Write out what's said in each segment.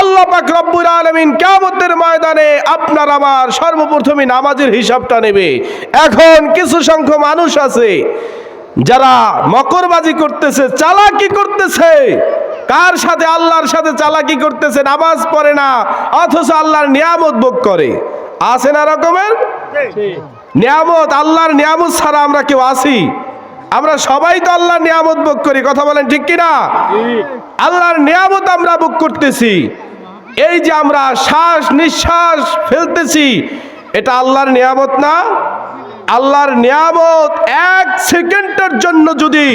আল্লাহ পাক রব্বুল আলামিন কিয়ামতের ময়দানে আপনার আমার সর্বপ্রথমে নামাজের হিসাবটা নেবে। এখন কিছু সংখ্যক মানুষ আছে যারা মকরবাজি করতেছে, চালাকি করতেছে। কার সাথে? আল্লাহর সাথে চালাকি করতেছে। নামাজ পড়ে না, অথচ আল্লাহর নিয়ামত ভোগ করে। আছে না রকমের নিয়ামত? আল্লাহর নিয়ামত ছাড়া আমরা কেউ আছি? আমরা সবাই তো আল্লাহর নিয়ামত ভোগ করি, কথা বলেন ঠিক কিনা? আল্লাহর নিয়ামত আমরা ভোগ করতেছি। এই যে আমরা শ্বাস নিঃশ্বাস ফেলতেছি, এটা আল্লাহর নিয়ামত না? আল্লাহর নিয়ামত। এক সেকেন্ডের জন্য যদি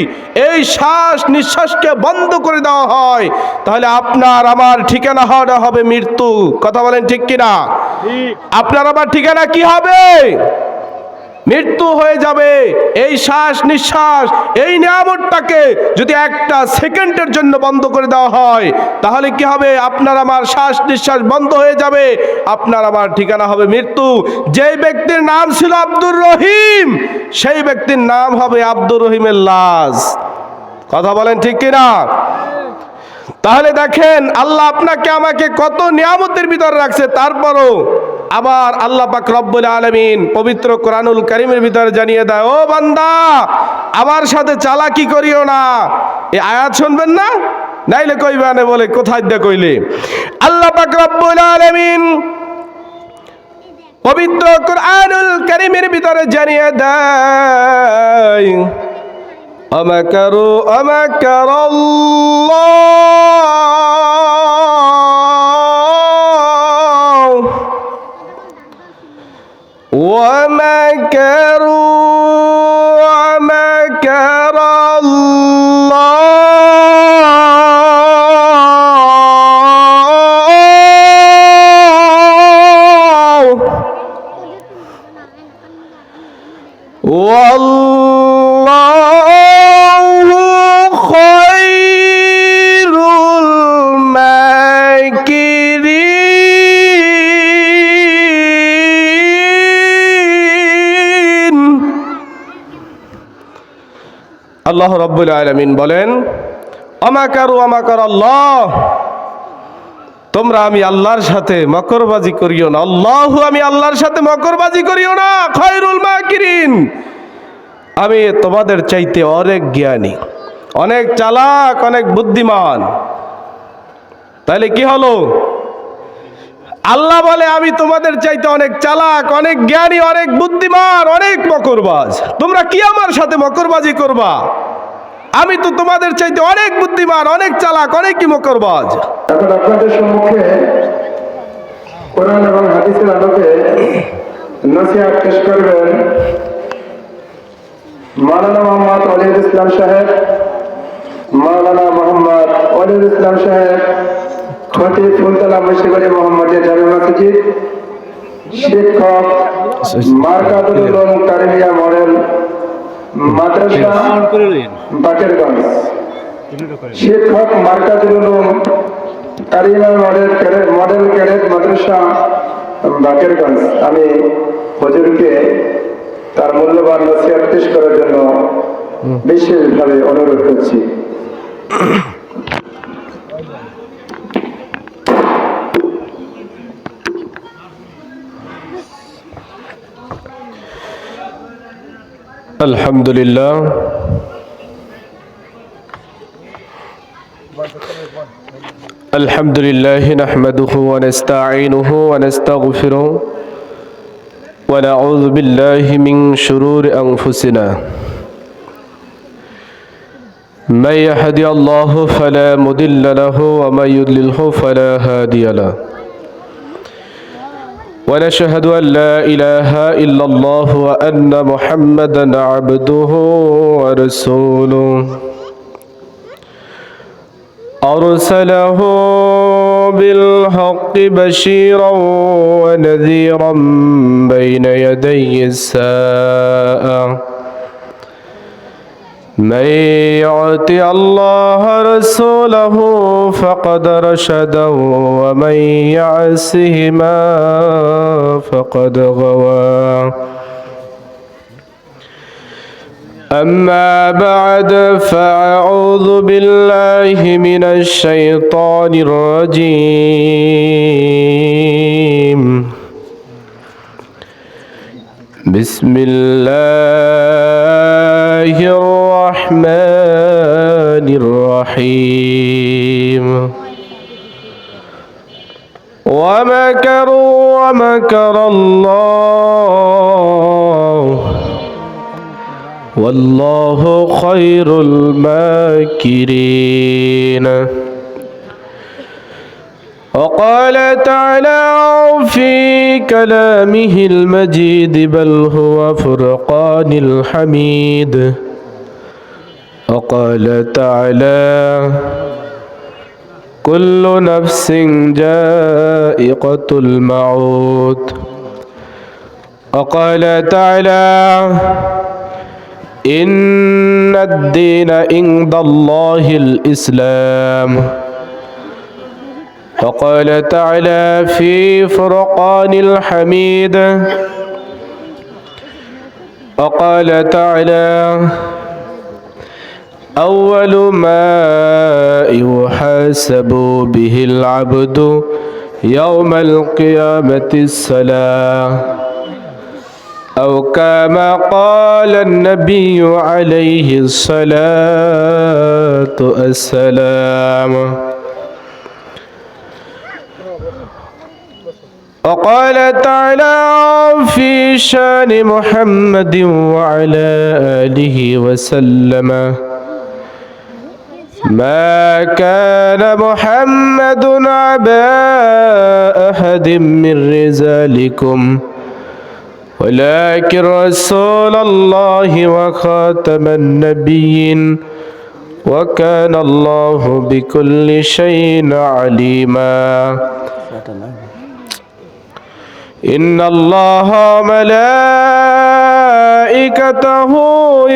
এই শ্বাস নিঃশ্বাসকে বন্ধ করে দেওয়া হয়, তাহলে আপনার আমার ঠিকানা হবে মৃত্যু। কথা বলেন ঠিক কিনা? আপনার আমার ঠিকানা কি হবে? মৃত্যু হয়ে যাবে। এই শ্বাস নিঃশ্বাস, এই নিয়ামতটাকে যদি একটা সেকেন্ডের জন্য বন্ধ করে দেওয়া হয়, তাহলে কি হবে? আপনার আমার শ্বাস নিঃশ্বাস বন্ধ হয়ে যাবে, আপনার আমার ঠিকানা হবে মৃত্যু। যেই ব্যক্তির নাম ছিল আব্দুর রহিম, সেই ব্যক্তির নাম হবে আব্দুর রহিমের লাশ। কথা বলেন ঠিক কিনা? তাহলে দেখেন আল্লাহ আপনাকে আমাকে কত নিয়ামতের ভিতরে রাখছে, তারপরও আবার আল্লাহ পাক রব্বুল আলামিন পবিত্র কোরআনুল কারীমের ভিতরে জানিয়ে দেয়, ও বান্দা, আমার সাথে চালাকি করিও না। এই আয়াত শুনবেন না? নাইলে কইবানে বলে কোথায় দে কইলে। আল্লাহ পাক রব্বুল আলামিন পবিত্র কোরআনুল কারীমের ভিতরে জানিয়ে দেয়, আমাকারু আমাকারাল্লাহ ওয়ামাকারু আমাকারাল্লাহ ওয়াল্লাহু খায়রুল মাকিরিন। আল্লাহ রাব্বুল আলামিন বলেন, আমাকারু আমাকারাল্লাহ, তোমরা আমি আল্লাহর সাথে মকরবাজি করিও না। আল্লাহু, আমি আল্লাহর সাথে মকরবাজি করিও না। খায়রুল মাকিরিন, আমি তোমাদের চাইতে অনেক জ্ঞানী, অনেক চালাক, অনেক বুদ্ধিমান। তাহলে কি হলো? আল্লাহ বলে আমি তোমাদের চাইতে অনেক চালাক, অনেক জ্ঞানী, অনেক বুদ্ধিমান, অনেক মকরবাজ। তোমরা কি আমার সাথে মকরবাজি করবা? আমি তো তোমাদের চাইতে অনেক বুদ্ধিমান, অনেক চালাক, অনেকই মকরবাজ। এখন আপনাদের সম্মুখে কোরআন এবং হাদিসের আলোকে নসিহত পেশ করবেন মাওলানা মোহাম্মদ ওয়ালিউল ইসলাম সাহেব। মাওলানা মোহাম্মদ ওয়ালিউল ইসলাম সাহেব খতিব ফুলতলা মসজিদ মোহাম্মদিয়া জামে মসজিদ, শিক্ষক মার্কাতুল উলুম কারিমিয়া মডেল মাদ্রাসা বাকেরগঞ্জ, শিক্ষক মার্কাতুল উলুম কারিমিয়া মডেল ক্যাডেট মাদ্রাসা বাকেরগঞ্জ। আমি হুজুরকে তার মূল্যবান নসিহত পেশ করার জন্য বিশেষভাবে অনুরোধ করছি। আলহামদুলিল্লাহ, আলহামদুলিল্লাহ নাহমাদুহু ওয়া নাস্তাঈনুহু ওয়া নাস্তাগফিরুহু ওয়া নাউযু বিল্লাহি মিন শুরুরি আনফুসিনা। মান ইয়াহদিহিল্লাহু ফালা মুদিল্লা লাহু ওয়া মান ইউদ্লিলহু ফালা হাদিয়া লাহু। ونشهد أن لا إله إلا الله وأن محمدا عبده ورسوله أرسله بالحق بشيرا ونذيرا بين يدي الساعة. من يعطي الله رسوله فقد رشد ومن يعصهما فقد غوى. أما بعد فأعوذ بالله من الشيطان الرجيم بسم الله الرحمن الرحيم ومكروا ومكر الله والله خير الماكرين. وقال تعالى في كلامه المجيد بل هو فرقان الحميد. وقال تعالى كل نفس جائقة الموت. وقال تعالى إن الدين عند الله الإسلام. وقال تعالى في فرقان الحميد. وقال تعالى أول ما يحاسب به العبد يوم القيامة الصلاة، أو كما قال النبي عليه الصلاة والسلام. وقال تعالى في شان محمد وعلى آله وسلم ما كان محمد أبا أحد من رجالكم ولكن رسول الله وخاتم النبيين وكان الله بكل شيء عليما. إن الله ملائكته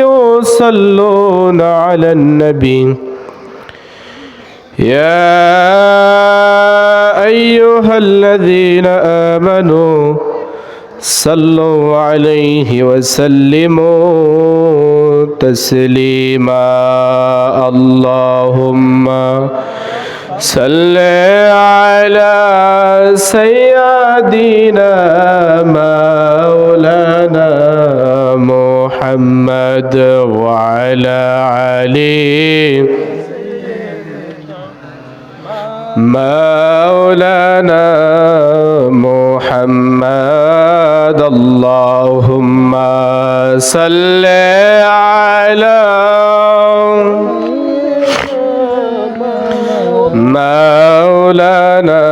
يصلون على النبي يا أيها الذين آمنوا صلوا عليه وسلموا تسليما. اللهم صل على سيدنا مولانا محمد وعلى علي مولانا محمد. اللهم صل على مولانا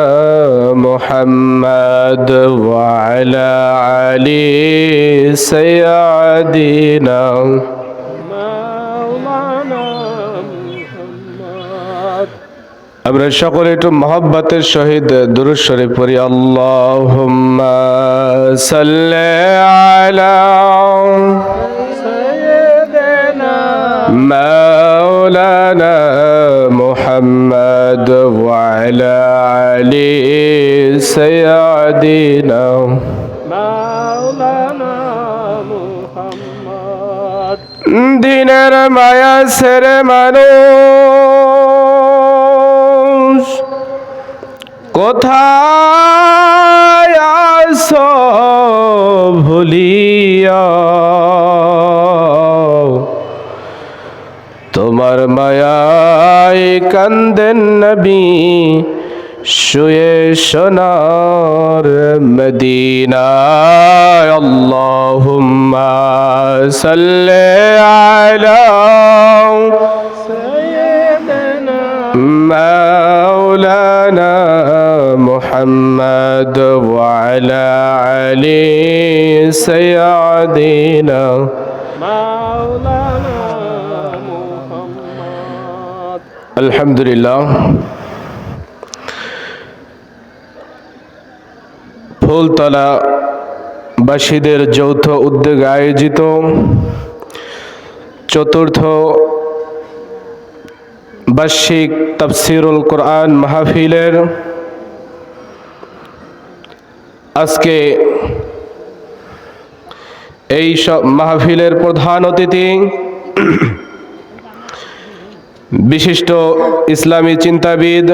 محمد وعلى علي سيدنا আমরা সকলে একটু মহব্বতের সহিত দুরূদ শরীফ পড়ি। আল্লাহুম্মা সাল্লি আলা সাইয়্যিদিনা মাওলানা মুহাম্মদ ওয়া আলা আলি সাইয়্যিদিনা মাওলানা মুহাম্মদ। দিনের মায়া ছেড়ে মানুষ কোথায় আছো ভুলিয়া, তোমার মায়ায় কান্দেন নবী শুয়ে সোনার মদিনায়। আল্লাহুম্মা সাল্লি আলা সাইয়্যিদিনা মাওলানা মুহাম্মদ ওয়া আলা আলি সাইয়্যিদিনা মাওলানা মুহাম্মদ। আলহামদুলিল্লাহ, ফুলতলা বাসীদের যৌথ উদ্যোগে আয়োজিত চতুর্থ বার্ষিক তাফসীরুল কোরআন মাহফিলের আজকে এই সব মাহফিলের প্রধান অতিথি বিশিষ্ট ইসলামী চিন্তাবিদ